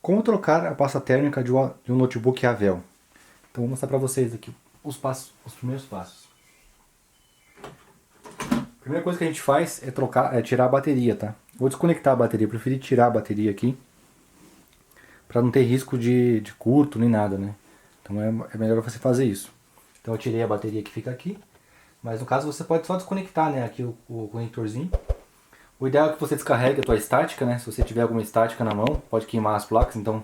Como trocar a pasta térmica de um notebook Avel? Então vou mostrar para vocês aqui os primeiros passos. A primeira coisa que a gente faz é tirar a bateria, tá? Vou desconectar a bateria, eu preferi tirar a bateria aqui para não ter risco de curto nem nada, né? Então é melhor você fazer isso. Então eu tirei a bateria que fica aqui, mas no caso você pode só desconectar, né? Aqui o conectorzinho. O ideal é que você descarregue a tua estática, né? Se você tiver alguma estática na mão, pode queimar as placas, então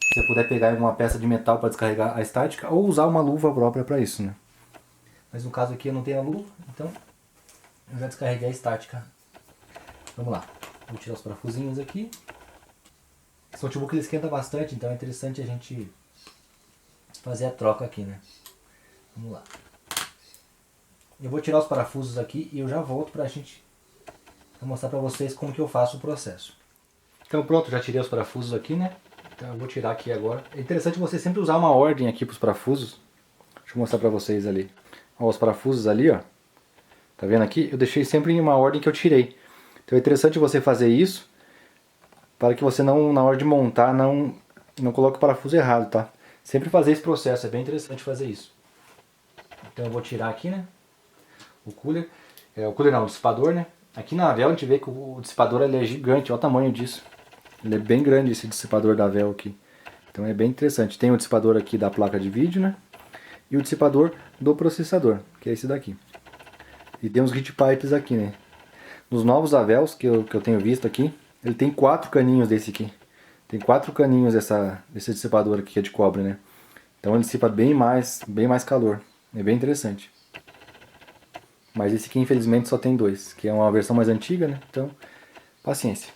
se você puder pegar uma peça de metal para descarregar a estática ou usar uma luva própria para isso, né? Mas no caso aqui eu não tenho a luva, então eu já descarreguei a estática. Vamos lá, vou tirar os parafusinhos aqui. Esse notebook ele esquenta bastante, então é interessante a gente fazer a troca aqui, né? Vamos lá. Eu vou tirar os parafusos aqui e eu já volto pra gente mostrar pra vocês como que eu faço o processo. Então pronto, já tirei os parafusos aqui, né? Então eu vou tirar aqui agora. É interessante você sempre usar uma ordem aqui pros parafusos. Deixa eu mostrar pra vocês ali. Ó, os parafusos ali, ó. Tá vendo aqui? Eu deixei sempre em uma ordem que eu tirei. Então é interessante você fazer isso para que você não, na hora de montar, não coloque o parafuso errado, tá? Sempre fazer esse processo, é bem interessante fazer isso. Então eu vou tirar aqui, né? O cooler. O cooler não, o dissipador, né? Aqui na Avel a gente vê que o dissipador ele é gigante, olha o tamanho disso. Ele é bem grande esse dissipador da Avel aqui. Então é bem interessante. Tem o dissipador aqui da placa de vídeo, né? E o dissipador do processador, que é esse daqui. E tem uns heat pipes aqui, né? Nos novos Avels que eu tenho visto aqui, ele tem 4 caninhos desse aqui. Tem 4 caninhos desse dissipador aqui que é de cobre, né? Então ele dissipa bem mais calor. É bem interessante. Mas esse aqui infelizmente só tem 2, que é uma versão mais antiga, né? Então, paciência.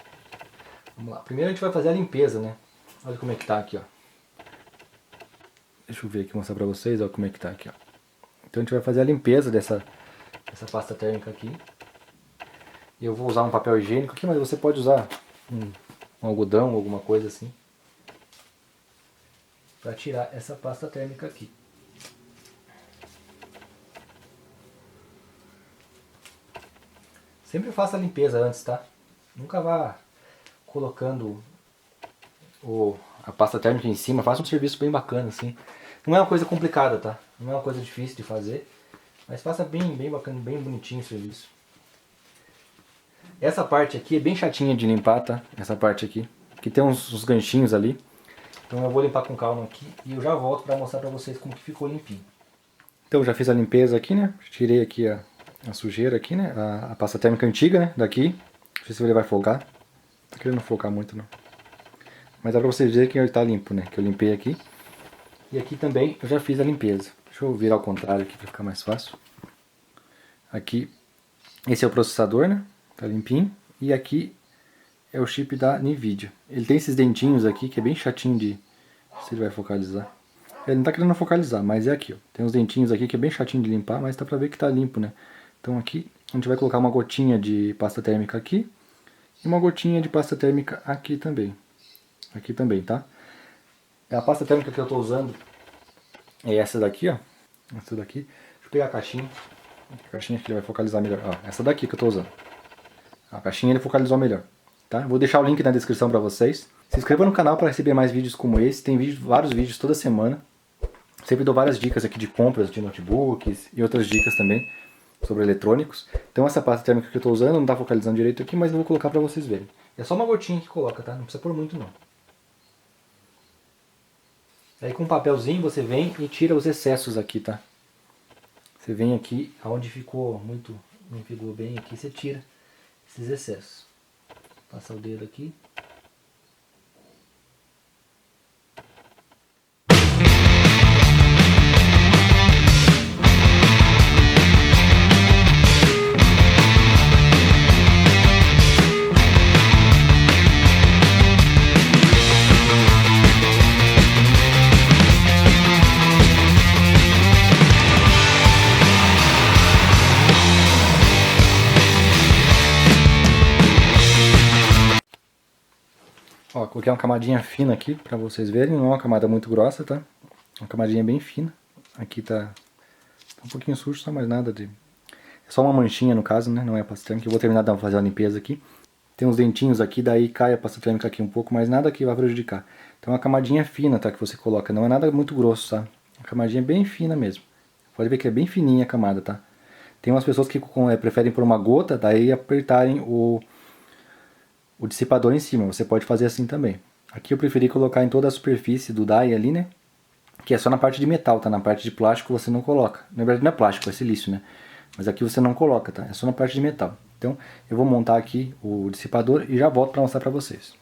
Vamos lá. Primeiro a gente vai fazer a limpeza, né? Olha como é que tá aqui, ó. Deixa eu ver aqui, mostrar pra vocês, ó, como é que tá aqui, ó. Então a gente vai fazer a limpeza dessa pasta térmica aqui. Eu vou usar um papel higiênico aqui, mas você pode usar um algodão, alguma coisa assim, para tirar essa pasta térmica aqui. Sempre faça a limpeza antes, tá? Nunca vá colocando a pasta térmica em cima. Faça um serviço bem bacana assim. Não é uma coisa complicada, tá? Não é uma coisa difícil de fazer, mas faça bem bacana, bem bonitinho o serviço. Essa parte aqui é bem chatinha de limpar, tá? Essa parte aqui, que tem uns ganchinhos ali. Então eu vou limpar com calma aqui e eu já volto para mostrar para vocês como que ficou limpinho. Então já fiz a limpeza aqui, né? Tirei aqui a sujeira aqui, né? A pasta térmica antiga, né? Daqui. Não sei se ele vai folgar. Não tô querendo focar muito não. Mas dá pra vocês verem que ele tá limpo, né? Que eu limpei aqui. E aqui também eu já fiz a limpeza. Deixa eu virar ao contrário aqui pra ficar mais fácil. Aqui, esse é o processador, né? Tá limpinho. E aqui é o chip da Nvidia. Ele tem esses dentinhos aqui que é bem chatinho de... Não sei se ele vai focalizar. Ele não tá querendo focalizar, mas é aqui, ó. Tem uns dentinhos aqui que é bem chatinho de limpar, mas dá pra ver que tá limpo, né? Então aqui a gente vai colocar uma gotinha de pasta térmica aqui e uma gotinha de pasta térmica aqui também. Aqui também, tá? A pasta térmica que eu tô usando é essa daqui, ó. Essa daqui. Deixa eu pegar a caixinha. A caixinha que ele vai focalizar melhor. Ó, essa daqui que eu tô usando. A caixinha ele focalizou melhor. Tá? Vou deixar o link na descrição pra vocês. Se inscreva no canal para receber mais vídeos como esse. Tem vários vídeos toda semana. Sempre dou várias dicas aqui de compras de notebooks e outras dicas também sobre eletrônicos. Então essa pasta térmica que eu estou usando não está focalizando direito aqui, mas eu vou colocar para vocês verem. É só uma gotinha que coloca, tá? Não precisa pôr muito não. Aí com um papelzinho você vem e tira os excessos aqui, tá? Você vem aqui, aonde ficou muito, não ficou bem aqui, você tira esses excessos. Passa o dedo aqui. Ó, coloquei uma camadinha fina aqui pra vocês verem, não é uma camada muito grossa, tá? Uma camadinha bem fina. Aqui tá um pouquinho sujo, só mais nada de... É só uma manchinha no caso, né? Não é pasta térmica. Eu vou terminar de fazer a limpeza aqui. tem uns dentinhos aqui, daí cai a pasta térmica aqui um pouco, mas nada que vai prejudicar. Então é uma camadinha fina, tá, que você coloca, não é nada muito grosso, tá? Uma camadinha bem fina mesmo. Pode ver que é bem fininha a camada, tá? Tem umas pessoas que preferem pôr uma gota, daí apertarem o dissipador em cima. Você pode fazer assim também. Aqui eu preferi colocar em toda a superfície do die ali, né? Que é só na parte de metal, tá? Na parte de plástico você não coloca. Na verdade não é plástico, é silício, né? Mas aqui você não coloca, tá? É só na parte de metal. Então eu vou montar aqui o dissipador e já volto para mostrar para vocês.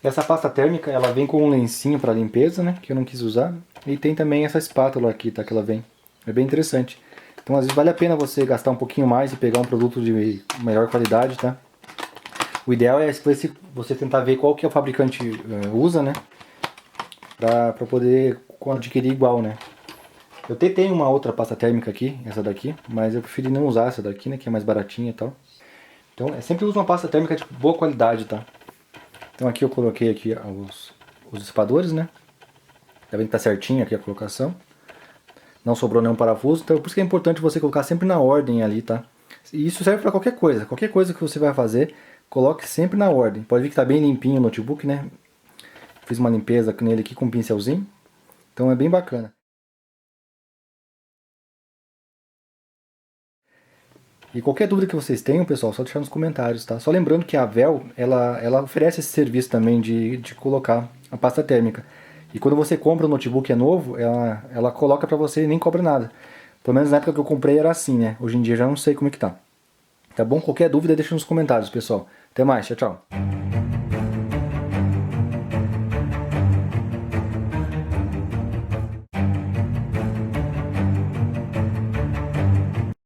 Essa pasta térmica, ela vem com um lencinho para limpeza, né? Que eu não quis usar. E tem também essa espátula aqui, tá? Que ela vem. É bem interessante. Então às vezes vale a pena você gastar um pouquinho mais e pegar um produto de melhor qualidade, tá? O ideal é você tentar ver qual que o fabricante usa, né? Pra poder adquirir igual, né? Eu tenho uma outra pasta térmica aqui, essa daqui, mas eu preferi não usar essa daqui, né? Que é mais baratinha e tal. Então eu sempre uso uma pasta térmica de boa qualidade, tá? Então aqui eu coloquei aqui os dissipadores, né? Tá vendo que tá certinho aqui a colocação. Não sobrou nenhum parafuso, então por isso que é importante você colocar sempre na ordem ali, tá? E isso serve para qualquer coisa que você vai fazer, coloque sempre na ordem. Pode ver que tá bem limpinho o notebook, né? Fiz uma limpeza nele aqui com um pincelzinho, então é bem bacana. E qualquer dúvida que vocês tenham, pessoal, só deixar nos comentários, tá? Só lembrando que a Vel, ela oferece esse serviço também de colocar a pasta térmica. E quando você compra um notebook novo, ela coloca pra você e nem cobra nada. Pelo menos na época que eu comprei era assim, né? Hoje em dia já não sei como é que tá. Tá bom? Qualquer dúvida deixa nos comentários, pessoal. Até mais, tchau, tchau.